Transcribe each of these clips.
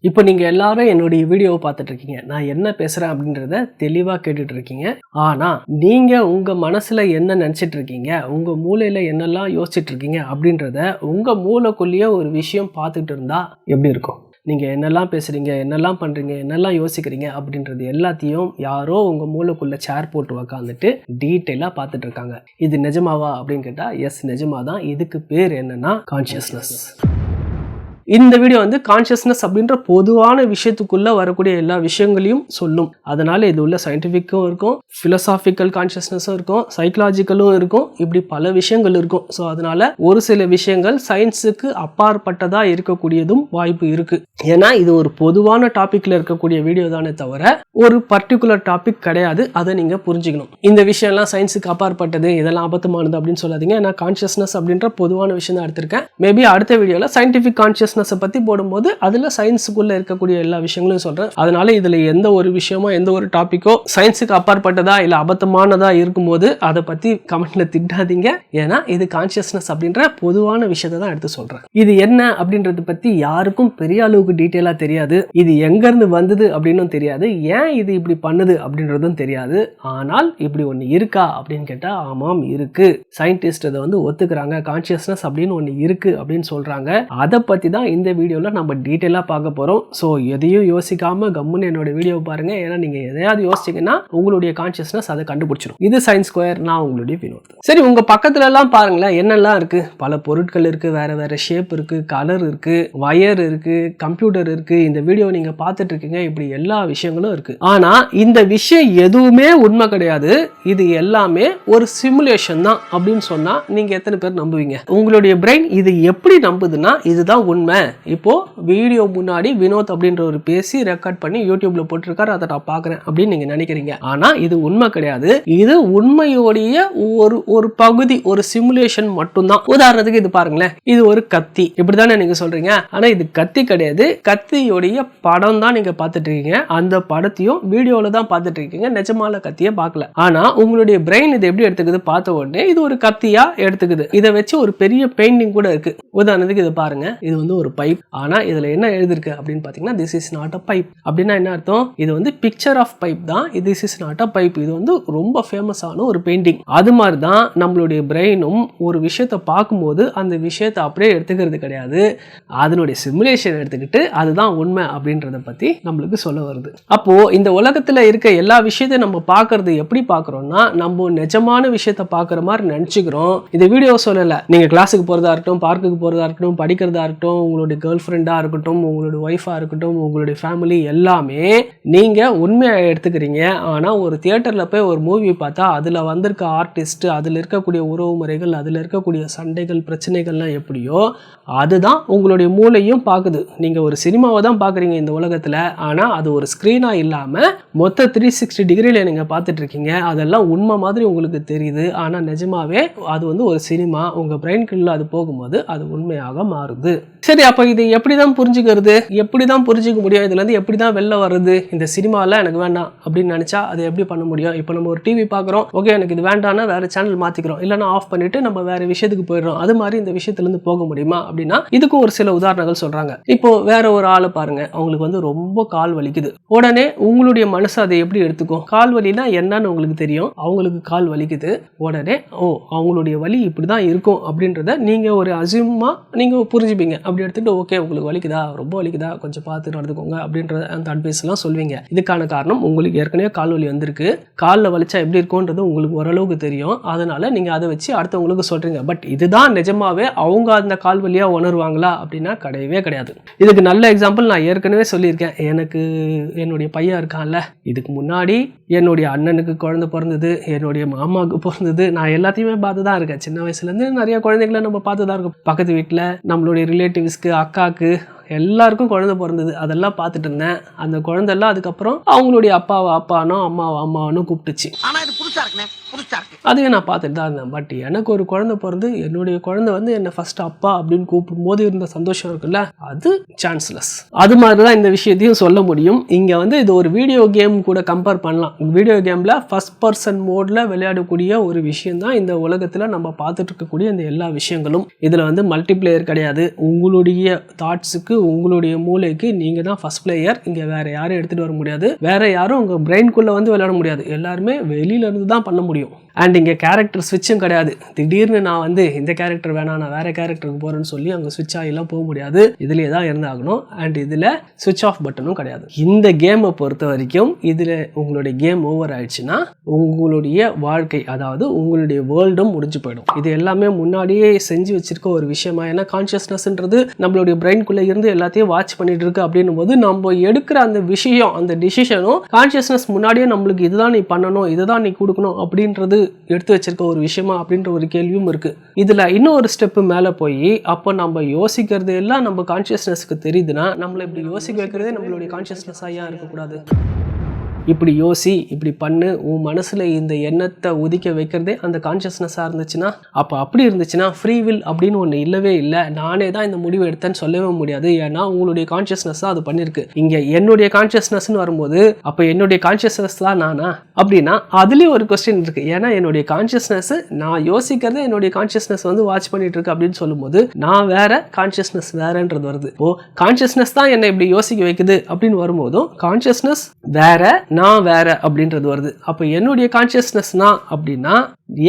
இப்போ நீங்க எல்லாரும் என்னுடைய வீடியோவை பார்த்துட்டு இருக்கீங்க. நான் என்ன பேசுறேன் அப்படின்றத தெளிவா கேட்டுட்டு இருக்கீங்க. ஆனா நீங்க உங்க மனசுல என்ன நினைச்சிட்டு இருக்கீங்க, உங்க மூளையில என்னெல்லாம் யோசிச்சுட்டு இருக்கீங்க அப்படின்றத உங்க மூளைக்குள்ளேயே ஒரு விஷயம் பார்த்துட்டு இருந்தா எப்படி இருக்கும்? நீங்க என்னெல்லாம் பேசுறீங்க, என்னெல்லாம் பண்றீங்க, என்னெல்லாம் யோசிக்கிறீங்க அப்படின்றது எல்லாத்தையும் யாரோ உங்க மூளைக்குள்ள சேர் போட்டு உக்காந்துட்டு டீட்டெயிலா பார்த்துட்டு இருக்காங்க. இது நிஜமாவா அப்படின்னு கேட்டா எஸ், நிஜமாதான். இதுக்கு பேர் என்னன்னா கான்ஷியஸ்னஸ். இந்த வீடியோ வந்து கான்ஷியஸ்னஸ் அப்படின்ற பொதுவான விஷயத்துக்குள்ள வரக்கூடிய எல்லா விஷயங்களையும் சொல்லும். அதனால இது உள்ள சயின்டிஃபிக்கும் இருக்கும், பிலோசாபிக்கல் கான்ஷியஸ்னஸும் இருக்கும், சைக்கலாஜிக்கலும் இருக்கும், இப்படி பல விஷயங்கள் இருக்கும். ஸோ அதனால ஒரு சில விஷயங்கள் சயின்ஸுக்கு அப்பாற்பட்டதா இருக்கக்கூடியதும் வாய்ப்பு இருக்கு. ஏன்னா இது ஒரு பொதுவான டாபிக்ல இருக்கக்கூடிய வீடியோ தானே தவிர ஒரு பர்டிகுலர் டாபிக் கிடையாது. அதை நீங்க புரிஞ்சுக்கணும். இந்த விஷயம்லாம் சயின்ஸுக்கு அப்பாற்பட்டது, இதெல்லாம் அபத்தமானது அப்படின்னு சொல்லாதீங்க. ஏன்னா கான்ஷியஸ்னஸ் அப்படின்ற பொதுவான விஷயம் தான் எடுத்திருக்கேன். மேபி அடுத்த வீடியோல சயின்டிஃபிக் கான்ஷியஸ்னஸ் பத்தி போடும்போது அதுல சயின்ஸுக்குள்ள இருக்கக்கூடிய எல்லா விஷயங்களும் சொல்றேன். அதனால இதுல எந்த ஒரு விஷயமோ எந்த ஒரு டாபிக்கோ சயின்ஸுக்கு அப்பாற்பட்டதா இல்ல அபத்தமானதா இருக்கும்போது அதை பத்தி கமெண்ட்ல திட்டாதீங்க. ஏன்னா இது கான்ஷியஸ்னஸ் அப்படின்ற பொதுவான விஷயத்தை தான் எடுத்து சொல்றேன். இது என்ன அப்படின்றத பத்தி யாருக்கும் பெரிய அளவுக்கு டீட்டெயிலா தெரியாது. இது எங்க இருந்து வந்தது அப்படின்னு தெரியாது. ஏன் இது இப்படி பண்ணுது அப்படின்றதும் தெரியாது. ஆனால் இப்படி ஒண்ணு இருக்கா அப்படின்னு கேட்டா ஆமாம் இருக்கு. சயின்டிஸ்ட் அதை வந்து ஒத்துக்கிறாங்க. கான்ஷியஸ்னஸ் அப்படின்னு ஒண்ணு இருக்கு அப்படின்னு சொல்றாங்க. அதை பத்தி தான் இந்த வீடியோல நம்ம டீட்டெயிலா பார்க்க போறோம். ஸோ எதையும் யோசிக்காம கம்முன்னு என்னோட வீடியோ பாருங்க. ஏன்னா நீங்க எதையாவது யோசிச்சீங்கன்னா உங்களுடைய கான்ஷியஸ்னஸ் அதை கண்டுபிடிச்சிடும். இது சயின்ஸ் ஸ்கொயர். நான் உங்களுடைய வினோத். சரி, உங்க பக்கத்துல எல்லாம் பாருங்களேன் என்னெல்லாம் இருக்கு. பல பொருட்கள் இருக்கு, வேற வேற ஷேப் இருக்கு, கலர் இருக்கு, வயர் இருக்கு, கம்ப்யூட்டர் இருக்கு. இந்த வீடியோ நீங்க பார்த்துட்டு இருக்கீங்க. இப்படி எல்லா விஷயங்களும் இருக்கு. ஆனா இந்த விஷயம் எதுவுமே உண்மை கிடையாது. இது எல்லாமே ஒரு சிமுலேஷன் தான் அப்படின்னு சொன்னா நீங்க எத்தனை பேர் நம்புவீங்க? உங்களுடைய பிரெயின் இது எப்படி நம்புதுன்னா இதுதான் உண்மை. இப்போ வீடியோ முன்னாடி வினோத் அப்படின்ற ஒரு பேசி ரெக்கார்ட் பண்ணி யூடியூப்ல போட்டிருக்காரு, அதை நான் பாக்குறேன் அப்படின்னு நீங்க நினைக்கிறீங்க. ஆனா இது உண்மை கிடையாது. இது உண்மையோடைய ஒரு பகுதி, ஒரு சிமுலேஷன் மட்டும்தான். உதாரணத்துக்கு இது பாருங்களேன், இது ஒரு கத்தி இப்படிதானே நீங்க சொல்றீங்க. ஆனா இது கத்தி கிடையாது. கத்தியோடைய படம் தான் நீங்க பார்த்துட்டு இருக்கீங்க. அந்த படத்தையும் வீடியோல தான் பார்த்துட்டு இருக்கீங்க. நிஜமான கத்தியை பார்க்கல. ஆனா உங்களுடைய பிரெயின் இது எப்படி எடுத்துக்குது? பார்த்த உடனே இது ஒரு கத்தியா எடுத்துக்குது. இதை வச்சு ஒரு பெரிய பெயிண்டிங் கூட இருக்கு. உதாரணத்துக்கு இது பாருங்க, இது வந்து ஒரு பைப். ஆனா இதுல என்ன எழுதிருக்கு அப்படின்னு பாத்தீங்கன்னா this is not a pipe. அப்படின்னா என்ன அர்த்தம்? இது வந்து பிக்சர் ஆஃப் பைப் தான். this is not a pipe. இது வந்து ரொம்ப ஃபேமஸான ஒரு பெயிண்டிங். அது மாதிரி தான் நம்மளுடைய பிரெயினும் ஒரு விஷயத்தை பார்க்கும்போது அந்த விஷயத்தை அப்படியே எடுத்துக்கிறது கிடையாது. அதனுடைய சிமுலேஷன் எடுத்துக்கிட்டு அதுதான் உண்மை அப்படின்றத பத்தி நம்மளுக்கு சொல்ல வருது. அப்போ இந்த உலகத்துல இருக்க எல்லா விஷயத்தையும் நம்ம பார்க்கறது எப்படி பார்க்கறோம்னா நம்ம நிஜமான விஷயத்தை பார்க்குற மாதிரி நினைச்சுக்கிறோம். இந்த வீடியோ சொல்லல, நீங்க கிளாஸுக்கு போறதா இருக்கட்டும், பார்க்குக்கு போறதா இருக்கட்டும், படிக்கிறதா இருக்கட்டும், உங்களுடைய கேர்ள் ஃப்ரெண்டா இருக்கட்டும், உங்களுடைய ஒய்ஃபா இருக்கட்டும், உங்களுடைய ஃபேமிலி எல்லாமே நீங்க உண்மையா எடுத்துக்கிறீங்க. ஆனா ஒரு தியேட்டர்ல போய் ஒரு மூவி பார்த்தா அதுல வந்திருக்க ஆர்டிஸ்ட், அதுல இருக்கக்கூடிய உறவு முறைகள், அதுல இருக்கக்கூடிய சண்டைகள், பிரச்சனைகள்லாம் எப்படியோ அதுதான் உங்களுடைய மூளையும் பார்க்குது. நீங்க ஒரு சினிமாவை தான் பார்க்குறீங்க இந்த உலகத்துல. ஆனா அது ஒரு ஸ்கிரீனா இல்லாம மொத்த 360 டிகிரியில நீங்க பார்த்துட்டு இருக்கீங்க. அதெல்லாம் உண்மை மாதிரி உங்களுக்கு தெரியுது. ஆனா நிஜமாவே அது வந்து ஒரு சினிமா. உங்க பிரெயின்குள்ள அது போகும்போது அது உண்மையாக மாறுது. சரி, அப்ப இது எப்படிதான் புரிஞ்சுக்கிறது? எப்படிதான் புரிஞ்சுக்க முடியும்? இதுல இருந்து எப்படிதான் வெளில வருது? இந்த சினிமால எனக்கு வேண்டாம் அப்படின்னு நினைச்சா அது எப்படி பண்ண முடியும்? இப்போ நம்ம ஒரு டிவி பார்க்குறோம், ஓகே எனக்கு இது வேண்டாம்னா வேற சேனல் மாத்திக்கிறோம், இல்லைன்னா ஆஃப் பண்ணிட்டு நம்ம வேற விஷயத்துக்கு போயிடுறோம். அது மாதிரி இந்த விஷயத்துல இருந்து போக முடியுமா அப்படின்னா இதுக்கும் ஒரு சில உதாரணங்கள் சொல்றாங்க. இப்போ வேற ஒரு ஆளை பாருங்க, அவங்களுக்கு வந்து ரொம்ப கால் வலிக்குது. உடனே உங்களுடைய மனசு அதை எப்படி எடுத்துக்கும்? கால் வலினா என்னன்னு உங்களுக்கு தெரியும். அவங்களுக்கு கால் வலிக்குது. உடனே அவங்களுடைய வலி இப்படிதான் இருக்கும் அப்படின்றத நீங்க ஒரு அசியூமா நீங்க புரிஞ்சுப்பீங்க. அப்படி எடுத்துட்டு ஓகே உங்களுக்கு வலிக்குதா, ரொம்ப வலிக்குதா, கொஞ்சம் பார்த்து நடந்துக்கோங்க அப்படின்ற அந்த அட்வைஸ் எல்லாம் சொல்வீங்க. இதுக்கான காரணம் உங்களுக்கு ஏற்கனவே கால் வலி வந்திருக்கு. காலில் வலிச்சா எப்படி இருக்கும்ன்றது உங்களுக்கு ஓரளவுக்கு தெரியும். அதனால நீங்க அதை வச்சு அடுத்தவங்களுக்கு சொல்றீங்க. பட் இதுதான் நிஜமாவே அவங்க அந்த கால் வலியா உணர்வாங்களா அப்படின்னா கிடையவே கிடையாது. இதுக்கு நல்ல எக்ஸாம்பிள் நான் ஏற்கனவே சொல்லியிருக்கேன். எனக்கு என்னுடைய பையன் இருக்கான்ல, இதுக்கு முன்னாடி என்னுடைய அண்ணனுக்கு குழந்தை பிறந்தது, என்னுடைய மாமாவுக்கு பிறந்தது, நான் எல்லாத்தையுமே பார்த்து தான் இருக்கேன். சின்ன வயசுல இருந்து நிறைய குழந்தைகளை நம்ம பார்த்து தான் இருக்கோம். பக்கத்து வீட்டில் நம்மளுடைய ரிலேட்டிவ்ஸ்க்கு, அக்காவுக்கு எல்லாருக்கும் குழந்தை பிறந்தது. அதெல்லாம் பார்த்துட்டு இருந்தேன். அந்த குழந்தை எல்லாம் அதுக்கப்புறம் அவங்களுடைய அப்பாவை அப்பானோ, அம்மாவை அம்மாவனோ கூப்பிட்டுச்சு. அதையும் நான் பார்த்துட்டு தான் இருந்தேன். பட் எனக்கு ஒரு குழந்தை பிறந்து என்னுடைய குழந்தை வந்து என்னை ஃபர்ஸ்ட் அப்பா அப்படின்னு கூப்பிடும் போது இருந்த சந்தோஷம் இருக்குல்ல, அது சான்ஸ்லெஸ். அது மாதிரி தான் இந்த விஷயத்தையும் சொல்ல முடியும். இங்கே வந்து இது ஒரு வீடியோ கேம் கூட கம்பேர் பண்ணலாம். வீடியோ கேமில் ஃபர்ஸ்ட் பர்சன் மோடில் விளையாடக்கூடிய ஒரு விஷயம் தான் இந்த உலகத்தில் நம்ம பார்த்துட்டு இருக்கக்கூடிய இந்த எல்லா விஷயங்களும். இதில் வந்து மல்டிப்ளேயர் கிடையாது. உங்களுடைய தாட்ஸுக்கு, உங்களுடைய மூளைக்கு நீங்கள் தான் ஃபர்ஸ்ட் பிளேயர். இங்கே வேற யாரும் எடுத்துகிட்டு வர முடியாது. வேற யாரும் உங்கள் பிரெயின்குள்ளே வந்து விளையாட முடியாது. எல்லாருமே வெளியிலேருந்து தான் பண்ண முடியும். அண்ட் இங்கே கேரக்டர் ஸ்விட்சும் கிடையாது. திடீர்னு நான் வந்து இந்த கேரக்டர் வேணாம், நான் வேற கேரக்டருக்கு போகிறேன்னு சொல்லி அங்கே ஸ்விட்ச் ஆகிலாம் போக முடியாது. இதுலேயே தான் இருந்தாகணும். அண்ட் இதில் ஸ்விட்ச் ஆஃப் பட்டனும் கிடையாது. இந்த கேமை பொறுத்த வரைக்கும் இதில் உங்களுடைய கேம் ஓவர் ஆயிடுச்சுன்னா உங்களுடைய வாழ்க்கை, அதாவது உங்களுடைய வேர்ல்டும் முடிஞ்சு போயிடும். இது எல்லாமே முன்னாடியே செஞ்சு வச்சிருக்க ஒரு விஷயமா. ஏன்னா கான்சியஸ்னஸ்ன்றது நம்மளுடைய பிரெயின்குள்ளே இருந்து எல்லாத்தையும் வாட்ச் பண்ணிட்டு இருக்கு. அப்படின்னும் போது நம்ம எடுக்கிற அந்த விஷயம், அந்த டிசிஷனும் கான்சியஸ்னஸ் முன்னாடியே நம்மளுக்கு இதுதான் நீ பண்ணணும், இதுதான் நீ கொடுக்கணும் அப்படின்றது எடுத்து வச்சிருக்க ஒரு விஷயமா அப்படின்ற ஒரு கேள்வியும் இருக்கு. இதுல இன்னும் ஒரு ஸ்டெப் மேல போய் அப்போ நம்ம யோசிக்கிறது எல்லாம் நம்ம கான்சியஸ்னஸ்க்கு தெரியுதுன்னா நம்மள இப்படி யோசிக்க வைக்கிறதே நம்மளுடைய கான்சியஸ்னஸ் ஆகியா இருக்கக்கூடாது. இப்படி யோசி, இப்படி பண்ணு, உன் மனசில் இந்த எண்ணத்தை உதிக்க வைக்கிறதே அந்த கான்ஷியஸ்னஸாக இருந்துச்சுன்னா, அப்போ அப்படி இருந்துச்சுன்னா ஃப்ரீ வில் அப்படின்னு ஒன்று இல்லவே இல்லை. நானே தான் இந்த முடிவு எடுத்தேன்னு சொல்லவே முடியாது. ஏன்னா உங்களுடைய கான்ஷியஸ்னஸ் தான் அது பண்ணியிருக்கு. இங்கே என்னுடைய கான்ஷியஸ்னஸ்ன்னு வரும்போது அப்போ என்னுடைய கான்ஷியஸ்னஸ் தான் நானா அப்படின்னா அதுலேயும் ஒரு கொஸ்டின் இருக்குது. ஏன்னா என்னுடைய கான்ஷியஸ்னஸ், நான் யோசிக்கிறத என்னுடைய கான்ஷியஸ்னஸ் வந்து வாட்ச் பண்ணிட்டு இருக்கு அப்படின்னு சொல்லும்போது நான் வேற, கான்ஷியஸ்னஸ் வேறன்றது வருது. ஓ, கான்ஷியஸ்னஸ் தான் என்னை இப்படி யோசிக்க வைக்குது அப்படின்னு வரும்போதும் கான்ஷியஸ்னஸ் வேற, நான் வேற அப்படின்றது வருது. அப்போ என்னுடைய கான்சியஸ்னஸ் நான் அப்படின்னா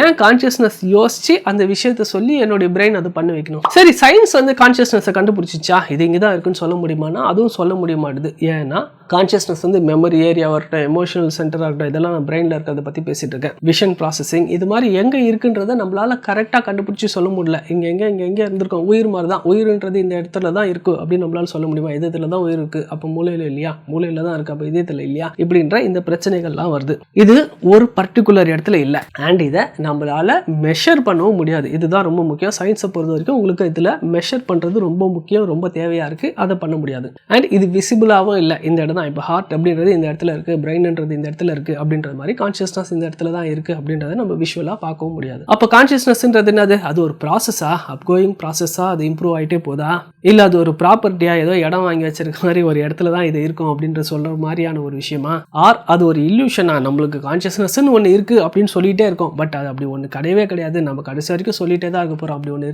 ஏன் கான்சியஸ்னஸ் யோசிச்சு அந்த விஷயத்த சொல்லி என்னுடைய பிரெயின் அது பண்ண வைக்கணும்? சரி, சயின்ஸ் வந்து கான்சியஸ்னஸை கண்டுபிடிச்சிச்சா, இது இங்கே தான் இருக்குன்னு சொல்ல முடியுமானா அதுவும் சொல்ல முடிய மாட்டுது. ஏன்னா கான்சியஸ்னஸ் வந்து மெமரி ஏரியாவாக இருக்கட்டும், எமோஷனல் சென்டராக இருக்கட்டும், இதெல்லாம் நான் பிரெயினில் இருக்கிறத பற்றி பேசிட்டு இருக்கேன். விஷன் ப்ராசஸிங், இது மாதிரி எங்கே இருக்குன்றதை நம்மளால கரெக்டாக கண்டுபிடிச்சி சொல்ல முடியல. இங்கே இருந்திருக்கோம். உயிர் மாதிரி தான், உயிர்ன்றது இந்த இடத்துல தான் இருக்கு அப்படின்னு நம்மளால சொல்ல முடியுமா? இதயத்தில் தான் உயிர் இருக்கு, அப்போ மூளையில் இல்லையா? மூளையில் தான் இருக்கு, அப்போ இதயத்தில் இல்லையா? இப்படின்ற இந்த பிரச்சனைகள்லாம் வருது. இது ஒரு பர்டிகுலர் இடத்துல இல்லை. அண்ட் இதை நம்மளால மெஷர் பண்ணவும் முடியாது. இதுதான் ரொம்ப முக்கியம். சயின்ஸை பொறுத்த வரைக்கும் உங்களுக்கு இதில் மெஷர் பண்ணுறது ரொம்ப முக்கியம், ரொம்ப தேவையாக இருக்குது. அதை பண்ண முடியாது. அண்ட் இது விசிபிளாகவும் இல்லை. இந்த இடம் தான் இப்போ ஹார்ட் அப்படின்றது இந்த இடத்துல இருக்குது, பிரெயின்ன்றது இந்த இடத்துல இருக்குது அப்படின்றது மாதிரி கான்ஷியஸ்னஸ் இந்த இடத்துல தான் இருக்குது அப்படின்றத நம்ம விஷுவலாக பார்க்கவும் முடியாது. அப்போ கான்ஷியஸ்னஸ்ன்றது என்னது? அது ஒரு ப்ராசஸா, அப்கோயிங் ப்ராசஸா, அது இம்ப்ரூவ் ஆகிட்டே போதா, இல்லை அது ஒரு ப்ராப்பர்ட்டியாக ஏதோ இடம் வாங்கி வச்சிருக்க மாதிரி ஒரு இடத்துல தான் இது இருக்கும் அப்படின்ற சொல்கிற மாதிரியான ஒரு விஷயமா? ஆர் அது ஒரு இல்லூஷனா? நம்மளுக்கு கான்ஷியஸ்னஸ்ன்னு ஒன்று இருக்குது அப்படின்னு சொல்லிகிட்டே இருக்கோம். பட் அது அப்படி ஒன்று கிடையவே கிடையாது. நம்ம கடைசி வரைக்கும் சொல்லிட்டே தான் இருக்க போகிறோம். அப்படி ஒன்று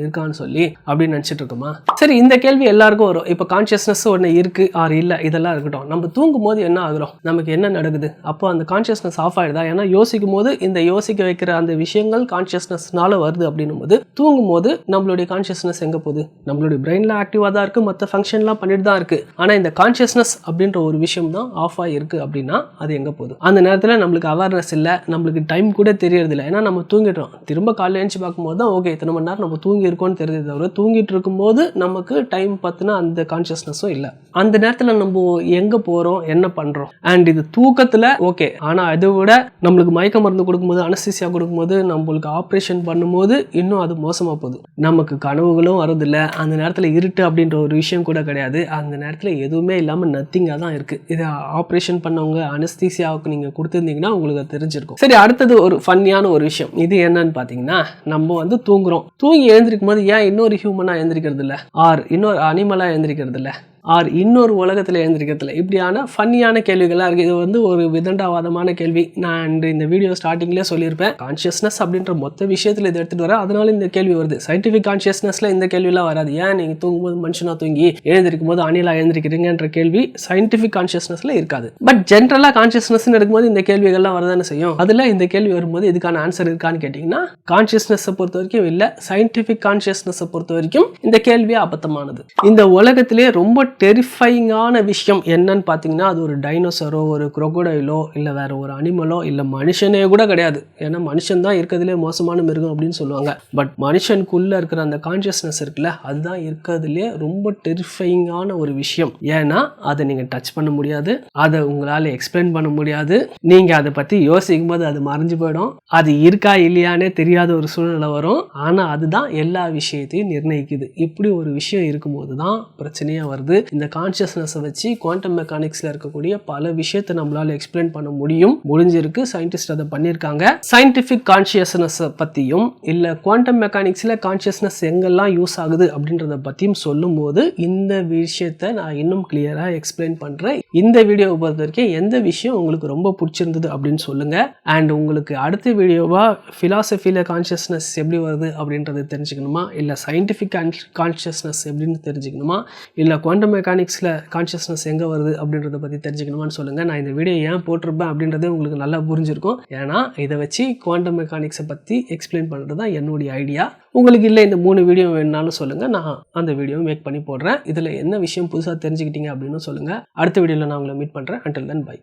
இருக்கான்னு சொல்லி அப்படின்னு நினச்சிட்டு இருக்கோமா? சரி, இந்த கேள்வி எல்லாருக்கும் வரும். இப்போ கான்ஷியஸ்னஸ் ஒன்று இருக்கு ஆர் இல்லை, இதெல்லாம் இருக்கட்டும். நம்ம தூங்கும் போது என்ன ஆகுறோம்? நமக்கு என்ன நடக்குது? அப்போ அந்த கான்ஷியஸ்னஸ் ஆஃப் ஆகிடுதா? ஏன்னா யோசிக்கும் போது இந்த யோசிக்க வைக்கிற அந்த விஷயங்கள் கான்ஷியஸ்னஸ்னால வருது அப்படின்னும் போது தூங்கும் போது நம்மளுடைய கான்ஷியஸ்னஸ் எங்கே போகுது? நம்மளுடைய பிரெயினில் ஆக்டிவாக தான் இருக்குது, மற்ற ஃபங்க்ஷன்லாம் பண்ணிட்டு தான் இருக்குது. ஆனால் இந்த கான்ஷியஸ்னஸ் அப்படின்ற ஒரு விஷயம் தான் ஆஃப் ஆகிருக்கு அப்படின்னா அது எங்கே போகுது? அந்த நேரத்தில் நம்மளுக்கு அவேர்னஸ் இல்லை, நம்மளுக்கு டைம் கூட தெரியறதில்லை. ஏன்னா நம்ம தூங்கிட்டோம். திரும்ப காலையில் எழுந்து பார்க்கும்போது தான் ஓகே இத்தனை மணி நேரம் நம்ம தூங்கி இருக்கோம்னு தெரியுது. தவிர தூங்கிட்டு இருக்கும்போது நமக்கு டைம் பார்த்தினா அந்த கான்ஷியஸ்னஸும் இல்லை. அந்த நேரத்தில் நம்ம எங்கே போகிறோம், என்ன பண்ணுறோம்? அண்ட் இது தூக்கத்தில் ஓகே. ஆனால் அதை விட நம்மளுக்கு மயக்க மருந்து கொடுக்கும்போது, அனஸ்தீசியா கொடுக்கும்போது, நம்மளுக்கு ஆப்ரேஷன் பண்ணும்போது இன்னும் அது மோசமாக போகுது. நமக்கு கனவுகளும் வரதில்லை. அந்த நேரத்தில் இருட்டு அப்படின்ற ஒரு விஷயம் கூட கிடையாது. அந்த நேரத்தில் எதுவுமே இல்லாமல் நத்திங்காக தான் இருக்குது. இதை ஆப்ரேஷன் பண்ணவங்க அனஸ்தீசியாவுக்கு நீங்கள் கொடுத்துருந்தீங்கன்னா உங்களுக்கு அது தெரிஞ்சிருக்கும். சரி, அடுத்தது ஒரு ஃபன்னியான ஒரு விஷயம். இது என்னன்னு பார்த்தீங்கன்னா, நம்ம வந்து தூங்குறோம். தூங்கி எழுந்திருக்கும் போது ஏன் இன்னொரு ஹியூமனாக எழுந்திருக்கிறது இல்லை, ஆர் இன்னொரு அனிமலாக எழுந்திருக்கிறது இல்லை, ஆர் இன்னொரு உலகத்தில் எழுந்திருக்கிறதுல, இப்படியான ஃபன்னியான கேள்விகளாக இருக்குது. இது வந்து ஒரு விதண்டாவாதமான கேள்வி. நான் இந்த வீடியோ ஸ்டார்டிங்லேயே சொல்லியிருப்பேன், கான்ஷியஸ்னஸ் அப்படின்ற மொத்த விஷயத்தில் இதை எடுத்துகிட்டு வரேன். அதனால இந்த கேள்வி வருது. சயின்டிஃபிக் கான்ஷியஸ்னஸில் இந்த கேள்வியெல்லாம் வராது. ஏன் நீங்கள் தூங்கும்போது மனுஷனாக தூங்கி எழுந்திருக்கும் போது அணிலாக எழுந்திருக்கிறீங்கன்ற கேள்வி சயின்டிஃபிக் கான்ஷியஸ்னஸில் இருக்காது. பட் ஜென்ரலாக கான்ஷியஸ்னஸ் எடுக்கும்போது இந்த கேள்விகள்லாம் வரதானே செய்யும். அதில் இந்த கேள்வி வரும்போது இதுக்கான ஆன்சர் இருக்கான்னு கேட்டிங்கன்னா, கான்ஷியஸ்னஸை பொறுத்த வரைக்கும் இல்லை, சயின்டிஃபிக் கான்ஷியஸ்னஸை பொறுத்த வரைக்கும் இந்த கேள்வியே அபத்தமானது. இந்த உலகத்திலே ரொம்ப டெரிஃபைங்கான விஷயம் என்னன்னு பார்த்தீங்கன்னா, அது ஒரு டைனோசரோ, ஒரு குரோக்கோடைலோ, இல்லை வேற ஒரு அனிமலோ, இல்லை மனுஷனே கூட கிடையாது. ஏன்னா மனுஷன் தான் இருக்கிறதுலே மோசமான மிருகம் அப்படின்னு சொல்லுவாங்க. பட் மனுஷனுக்குள்ளே இருக்கிற அந்த கான்ஷியஸ்னஸ் இருக்குல்ல, அதுதான் இருக்கிறதுலே ரொம்ப டெரிஃபைங்கான ஒரு விஷயம். ஏன்னா அதை நீங்கள் டச் பண்ண முடியாது, அதை உங்களால் எக்ஸ்பிளைன் பண்ண முடியாது. நீங்கள் அதை பற்றி யோசிக்கும் போது அது மறைஞ்சு போயிடும். அது இருக்கா இல்லையானே தெரியாத ஒரு சூழ்நிலை வரும். ஆனால் அதுதான் எல்லா விஷயத்தையும் நிர்ணயிக்குது. இப்படி ஒரு விஷயம் இருக்கும்போது தான் பிரச்சனையாக வருது. இந்த கான்ஷியஸ்னஸை வச்சு குவாண்டம் மெக்கானிக்ஸில் இருக்கக்கூடிய பல விஷயத்தை நம்மளால எக்ஸ்பிளைன் பண்ண முடிஞ்சிருக்கு. சயின்டிஸ்ட் அதை பண்ணியிருக்காங்க. சயின்டிஃபிக் கான்ஷியஸ்னஸை பற்றியும் இல்லை குவாண்டம் மெக்கானிக்ஸில் கான்ஷியஸ்னஸ் எங்கெல்லாம் யூஸ் ஆகுது அப்படின்றத பற்றியும் சொல்லும் போது இந்த விஷயத்தை நான் இன்னும் கிளியராக எக்ஸ்பிளைன் பண்ணுறேன். இந்த வீடியோவை பொறுத்த வரைக்கும் எந்த விஷயம் உங்களுக்கு ரொம்ப பிடிச்சிருந்தது அப்படின்னு சொல்லுங்கள். அண்ட் உங்களுக்கு அடுத்த வீடியோவாக ஃபிலாசபியில் கான்ஷியஸ்னஸ் எப்படி வருது அப்படின்றது தெரிஞ்சுக்கணுமா, இல்லை சயின்டிஃபிக் கான்ஷியஸ்னஸ் எப்படின்னு தெரிஞ்சுக்கணுமா, இல்லை குவாண்டம் மெக்கானிக்ஸில் கான்ஷியஸ்னஸ் எங்கே வருது அப்படின்றத பற்றி தெரிஞ்சுக்கணுமான்னு சொல்லுங்கள். நான் இந்த வீடியோ ஏன் போட்டிருப்பேன் அப்படின்றதே உங்களுக்கு நல்லா புரிஞ்சிருக்கும். ஏன்னா இதை வச்சு குவாண்டம் மெக்கானிக்ஸை பற்றி எக்ஸ்பிளைன் பண்ணுறது தான் என்னுடைய ஐடியா. உங்களுக்கு இல்லை இந்த 3 வீடியோ வேணுனாலும் சொல்லுங்கள், நான் அந்த வீடியோ மேக் பண்ணி போடுறேன். இதில் என்ன விஷயம் புதுசாக தெரிஞ்சுக்கிட்டீங்க அப்படின்னு சொல்லுங்கள். அடுத்த வீடியோவில் நான் உங்களை மீட் பண்ணுறேன். until then bye.